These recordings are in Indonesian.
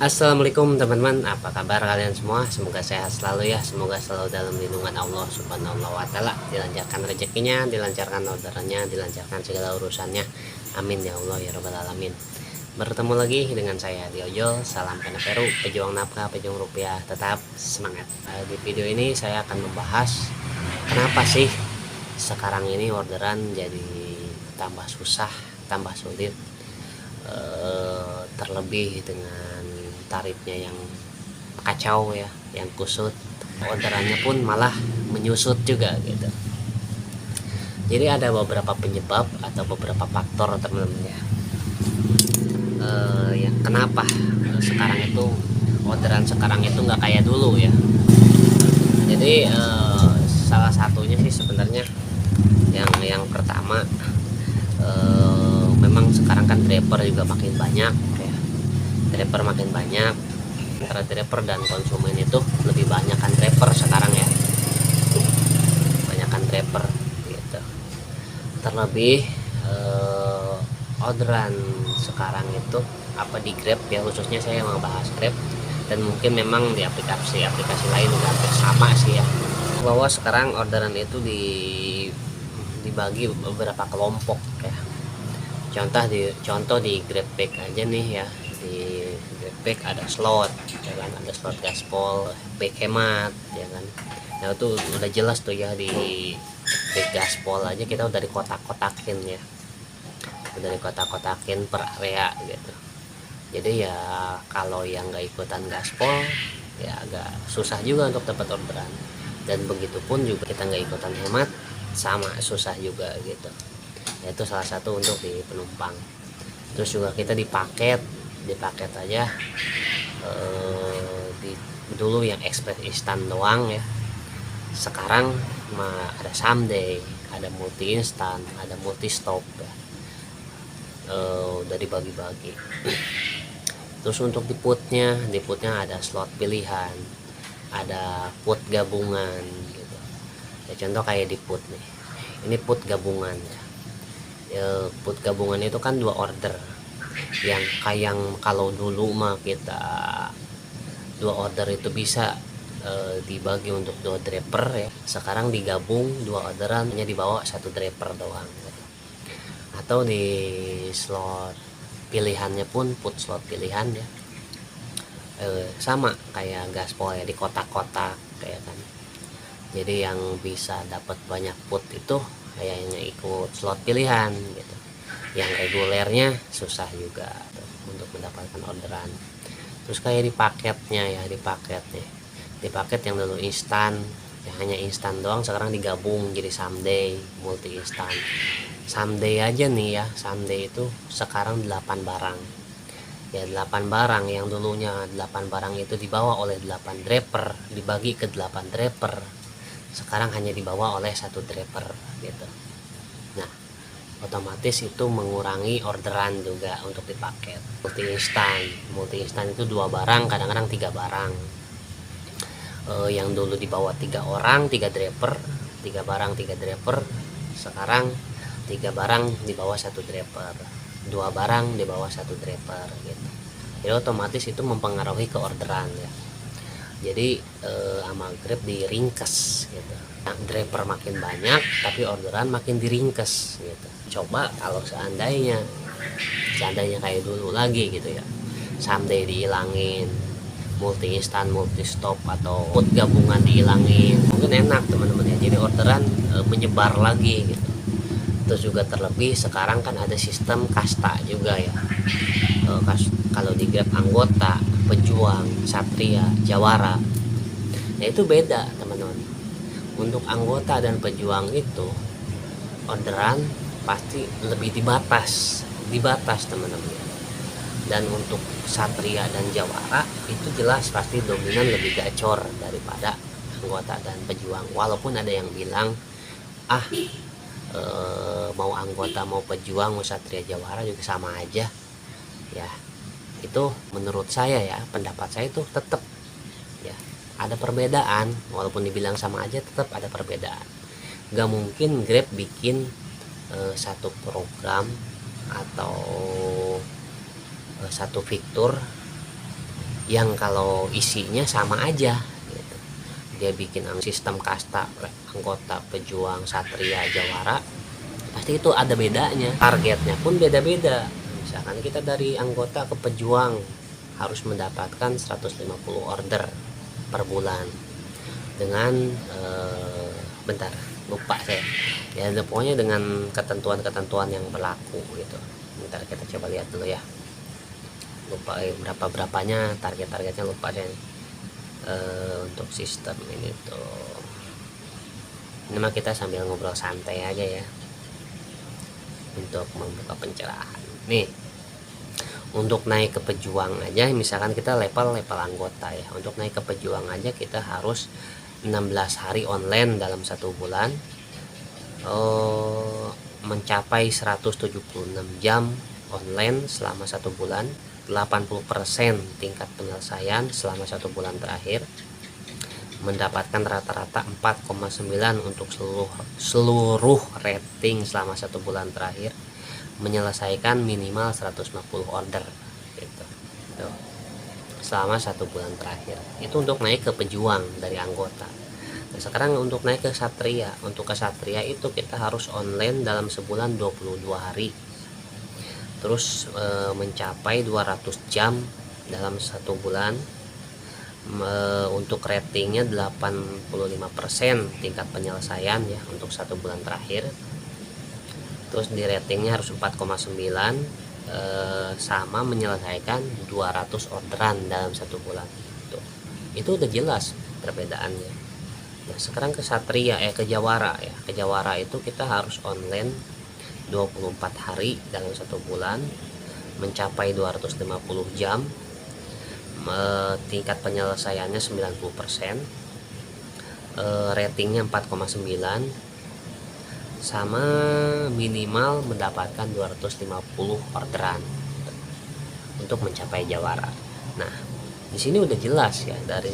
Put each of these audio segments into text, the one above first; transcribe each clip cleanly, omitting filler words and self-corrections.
Assalamualaikum teman-teman, apa kabar kalian semua? Semoga sehat selalu ya, semoga selalu dalam lindungan Allah Subhanahu wa Ta'ala, dilancarkan rezekinya, dilancarkan orderannya, dilancarkan segala urusannya. Amin ya Allah ya Rabbal Alamin. Bertemu lagi dengan saya Diojo, salam Pena Peru, pejuang nafkah, pejuang rupiah, tetap semangat. Di video ini saya akan membahas kenapa sih sekarang ini orderan jadi tambah susah, tambah sulit, terlebih dengan tarifnya yang kacau ya, yang kusut, orderannya pun malah menyusut juga gitu. Jadi ada beberapa penyebab atau beberapa faktor teman-teman ya, yang kenapa sekarang itu orderan sekarang itu nggak kayak dulu ya. Jadi salah satunya sih sebenarnya yang pertama, memang sekarang kan driver juga makin banyak ya, driver makin banyak. Antara driver dan konsumen itu lebih banyak kan driver sekarang ya, banyak kan driver gitu. Terlebih orderan sekarang itu apa di Grab ya, khususnya saya mau bahas Grab, dan mungkin memang di aplikasi lain juga hampir sama sih ya, bahwa sekarang orderan itu dibagi beberapa kelompok ya. Contoh di GrabPack aja nih ya, di GrabPack ada slot ya kan, ada slot gaspol, back hemat ya kan. Nah itu udah jelas tuh ya, di back gaspol aja kita udah dikotak-kotakin ya, udah dikotak-kotakin per area gitu. Jadi ya kalau yang nggak ikutan gaspol ya agak susah juga untuk dapat orderan, dan begitupun juga kita nggak ikutan hemat sama susah juga gitu. Itu salah satu untuk di penumpang. Terus juga kita di paket aja, dulu yang express instan doang ya, sekarang ada someday, ada multi instan, ada multi stop ya. Udah dibagi-bagi. Terus untuk di putnya ada slot pilihan, ada put gabungan gitu ya. Contoh kayak di put nih, ini put gabungan ya. Put gabungan itu kan 2 order, yang kalau dulu mah kita 2 order itu bisa dibagi untuk 2 driver ya, sekarang digabung 2 orderan hanya dibawa 1 driver doang gitu. Atau di slot pilihannya pun put slot pilihan ya, sama kayak gaspol ya, di kotak-kotak kayak kan. Jadi yang bisa dapat banyak put itu kayaknya ikut slot pilihan gitu, yang regulernya susah juga untuk mendapatkan orderan. Terus kayak di paketnya ya, di paket yang dulu instan ya, hanya instan doang, sekarang digabung jadi someday, multi instan. Someday aja nih ya, someday itu sekarang 8 barang ya, 8 barang yang dulunya 8 barang itu dibawa oleh 8 driver, dibagi ke 8 driver, sekarang hanya dibawa oleh 1 driver gitu. Nah otomatis itu mengurangi orderan juga untuk di paket. Multi instan itu 2 barang, kadang-kadang 3 barang. Yang dulu dibawa 3 orang 3 driver, 3 barang 3 driver, sekarang 3 barang dibawa 1 driver, 2 barang dibawa 1 driver gitu. Jadi otomatis itu mempengaruhi ke orderan ya. Jadi sama Grab diringkes gitu. Nah, driver makin banyak tapi orderan makin diringkes gitu. Coba kalau seandainya kayak dulu lagi gitu ya, someday dihilangin, multi instan, multi stop atau put gabungan dihilangin, mungkin enak teman-teman ya. Jadi orderan menyebar lagi gitu. Terus juga terlebih sekarang kan ada sistem kasta juga ya. Kalau di Grab anggota, pejuang, satria, jawara, nah itu beda teman-teman. Untuk anggota dan pejuang itu orderan pasti lebih dibatas teman-teman. Dan untuk satria dan jawara itu jelas pasti dominan, lebih gacor daripada anggota dan pejuang. Walaupun ada yang bilang mau anggota mau pejuang mau satria jawara juga sama aja ya. Itu menurut saya ya, pendapat saya itu tetap ya ada perbedaan, walaupun dibilang sama aja tetap ada perbedaan. Gak mungkin Grab bikin satu program atau satu fitur yang kalau isinya sama aja gitu. Dia bikin sistem kasta, anggota, pejuang, satria, jawara, pasti itu ada bedanya, targetnya pun beda-beda. Misalkan kita dari anggota ke pejuang harus mendapatkan 150 order per bulan dengan bentar lupa saya ya, pokoknya dengan ketentuan-ketentuan yang berlaku gitu. Bentar kita coba lihat dulu ya, lupa berapanya targetnya lupa saya. Untuk sistem ini tuh, ini mah kita sambil ngobrol santai aja ya untuk membuka pencerahan nih. Untuk naik ke pejuang aja, misalkan kita level anggota ya, untuk naik ke pejuang aja kita harus 16 hari online dalam 1 bulan, mencapai 176 jam online selama 1 bulan, 80% tingkat penyelesaian selama 1 bulan terakhir, mendapatkan rata-rata 4,9 untuk seluruh rating selama 1 bulan terakhir, menyelesaikan minimal 150 order gitu. Selama 1 bulan terakhir itu untuk naik ke pejuang dari anggota. Nah, sekarang untuk naik ke satria, untuk ke satria itu kita harus online dalam sebulan 22 hari, terus mencapai 200 jam dalam 1 bulan, untuk ratingnya 85% tingkat penyelesaian ya untuk 1 bulan terakhir. Terus di ratingnya harus 4,9, sama menyelesaikan 200 orderan dalam 1 bulan. Itu udah jelas perbedaannya. Nah, sekarang ke satria ke jawara ya. Ke jawara itu kita harus online 24 hari dalam 1 bulan, mencapai 250 jam, tingkat penyelesaiannya 90%, ratingnya 4,9, sama minimal mendapatkan 250 orderan untuk mencapai jawara. Nah, di sini udah jelas ya, dari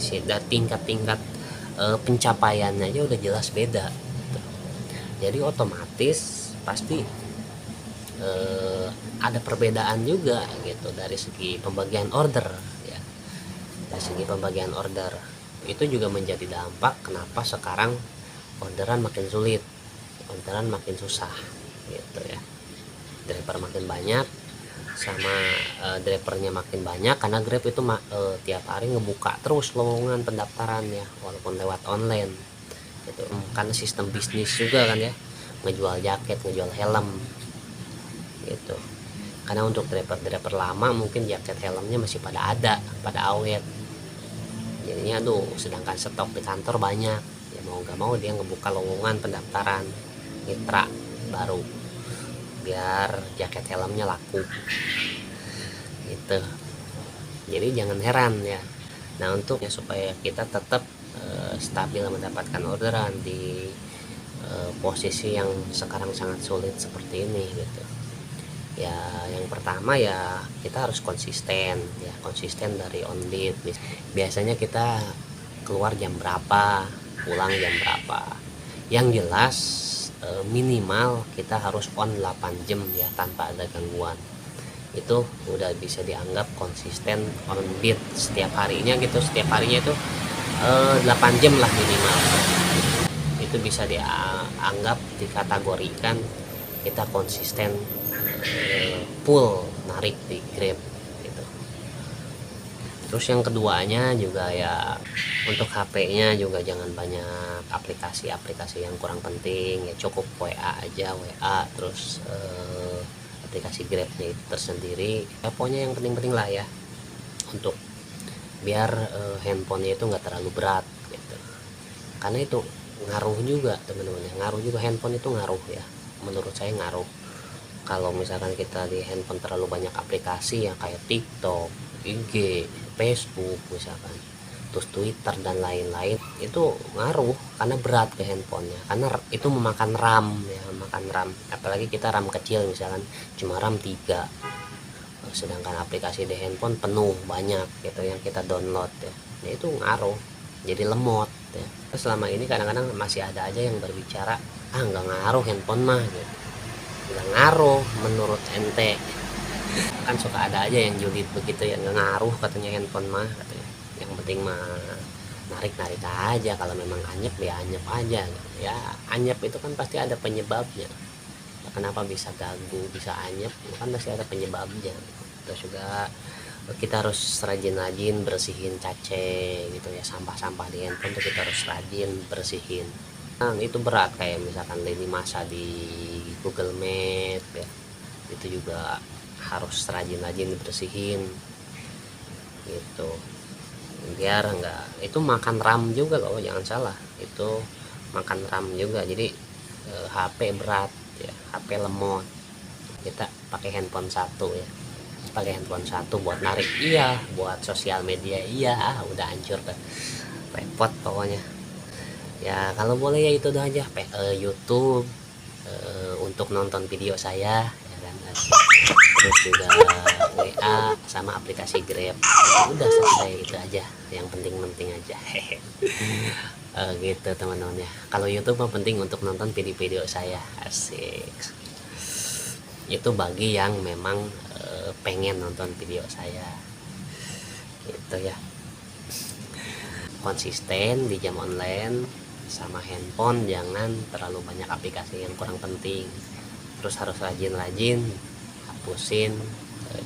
tingkat-tingkat pencapaiannya aja udah jelas beda. Jadi otomatis pasti ada perbedaan juga gitu dari segi pembagian order ya. Dari segi pembagian order itu juga menjadi dampak kenapa sekarang orderan makin sulit, orderan makin susah gitu ya. Driver makin banyak, sama drivernya makin banyak karena Grab itu tiap hari ngebuka terus lowongan pendaftaran ya, walaupun lewat online gitu. Karena sistem bisnis juga kan ya, ngejual jaket, ngejual helm gitu. Karena untuk driver lama mungkin jaket helmnya masih pada awet, jadinya sedangkan stok di kantor banyak ya, mau nggak mau dia ngebuka lowongan pendaftaran mitra baru biar jaket helmnya laku gitu. Jadi jangan heran ya. Nah, untuk supaya kita tetap stabil mendapatkan orderan di posisi yang sekarang sangat sulit seperti ini gitu ya, yang pertama ya kita harus konsisten dari on lead. Biasanya kita keluar jam berapa, pulang jam berapa, yang jelas minimal kita harus on 8 jam ya tanpa ada gangguan. Itu udah bisa dianggap konsisten on beat setiap harinya gitu. Setiap harinya itu 8 jam lah minimal. Itu bisa dianggap, dikategorikan kita konsisten full narik di Grab gitu. Terus yang keduanya juga ya, untuk HP-nya juga jangan banyak aplikasi-aplikasi yang kurang penting ya, cukup WA aja, WA terus aplikasi Grabnya itu tersendiri ya, pokoknya yang penting-penting lah ya, untuk biar handphonenya itu nggak terlalu berat gitu. Karena itu ngaruh juga teman-teman ya, ngaruh juga, handphone itu ngaruh ya, menurut saya ngaruh. Kalau misalkan kita di handphone terlalu banyak aplikasi yang kayak TikTok, IG, Facebook misalkan, terus Twitter dan lain-lain, itu ngaruh karena berat ke handphonenya, karena itu memakan RAM ya, makan RAM. Apalagi kita RAM kecil misalkan cuma RAM 3, sedangkan aplikasi di handphone penuh banyak gitu yang kita download ya. Nah, itu ngaruh, jadi lemot ya. Selama ini kadang-kadang masih ada aja yang berbicara nggak ngaruh handphone mah gitu. Nggak ngaruh menurut ente, Kan suka ada aja yang julid begitu ya, nggak ngaruh katanya handphone mah katanya, yang penting mah narik-narik aja, kalau memang anyep ya anyep aja ya. Anyep itu kan pasti ada penyebabnya, kenapa bisa gagu bisa anyep itu kan pasti ada penyebabnya. Terus juga kita harus rajin-rajin bersihin cache gitu ya, sampah-sampah di handphone tuh kita harus rajin bersihin. Nah, itu berat kayak misalkan lini masa di Google Map ya, itu juga harus rajin-rajin dibersihin gitu, biar enggak itu makan RAM juga loh, jangan salah, itu makan RAM juga. Jadi HP berat ya, HP lemot, kita pakai handphone satu ya, pakai handphone satu buat narik iya, buat sosial media iya, udah hancur deh, repot pokoknya ya. Kalau boleh ya itu udah aja, YouTube untuk nonton video saya ya kan, terus juga WA sama aplikasi Grab, udah selesai itu aja, yang penting-penting aja. Gitu teman-teman ya. Kalau YouTube mah penting untuk nonton video-video saya, asik. Itu bagi yang memang pengen nonton video saya gitu ya. Konsisten di jam online sama handphone, jangan terlalu banyak aplikasi yang kurang penting. Terus harus rajin-rajin hapusin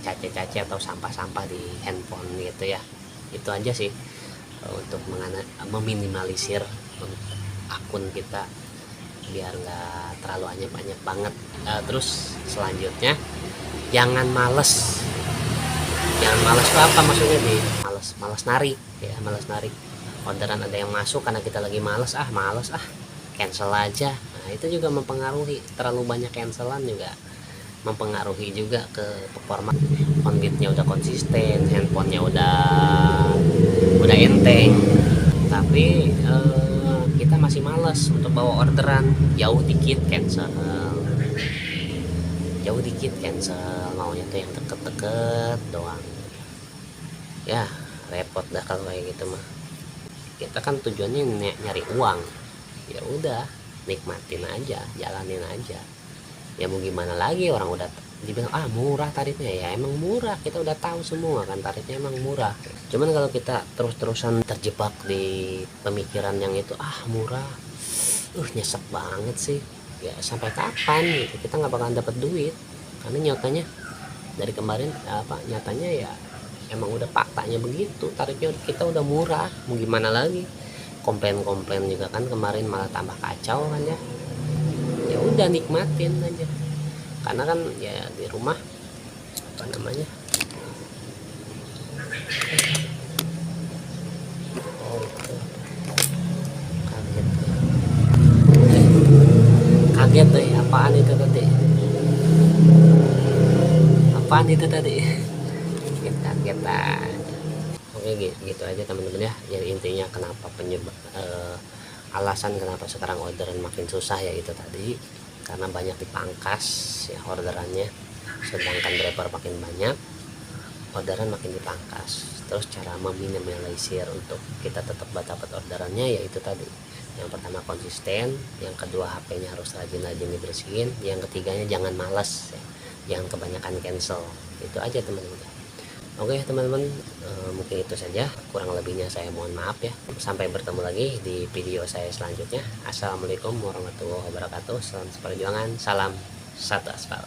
cace-cace atau sampah-sampah di handphone gitu ya. Itu aja sih untuk meminimalisir akun kita biar nggak terlalu anyep-anyep banget. Terus selanjutnya jangan males. Jangan males itu apa maksudnya nih? Males narik ya, males narik. Orderan ada yang masuk karena kita lagi males cancel aja. Nah, itu juga mempengaruhi, terlalu banyak cancelan juga mempengaruhi juga ke performa. Konbitnya udah konsisten, handphonenya udah enteng, tapi kita masih malas untuk bawa orderan, jauh dikit cancel, maunya tuh yang deket-deket doang ya. Repot dah kalau kayak gitu mah. Kita kan tujuannya nyari uang, ya udah nikmatin aja, jalanin aja ya. Mau gimana lagi, orang udah dibilang murah tarifnya, ya emang murah, kita udah tahu semua kan tarifnya emang murah. Cuman kalau kita terus-terusan terjebak di pemikiran yang itu murah, nyesek banget sih ya. Sampai kapan gitu, kita nggak bakalan dapat duit, karena nyatanya dari kemarin nyatanya ya emang udah faktanya begitu, tarifnya kita udah murah, mau gimana lagi. Komplain juga kan kemarin malah tambah kacau kan ya. Ya udah nikmatin aja, karena kan ya di rumah apa namanya kaget tuh ya. Apaan itu tadi kaget aja. Oke gitu aja teman-teman ya. Jadi intinya kenapa alasan kenapa sekarang orderan makin susah ya itu tadi, karena banyak dipangkas ya orderannya, sedangkan driver makin banyak, orderan makin dipangkas. Terus cara meminimalisir untuk kita tetap dapat orderannya ya itu tadi, yang pertama konsisten, yang kedua HP-nya harus rajin-rajin dibersihin, yang ketiganya jangan malas ya, jangan kebanyakan cancel. Itu aja teman-teman. Oke teman-teman, mungkin itu saja, kurang lebihnya saya mohon maaf ya. Sampai bertemu lagi di video saya selanjutnya. Assalamualaikum warahmatullahi wabarakatuh. Salam seperjuangan, salam satu aspal.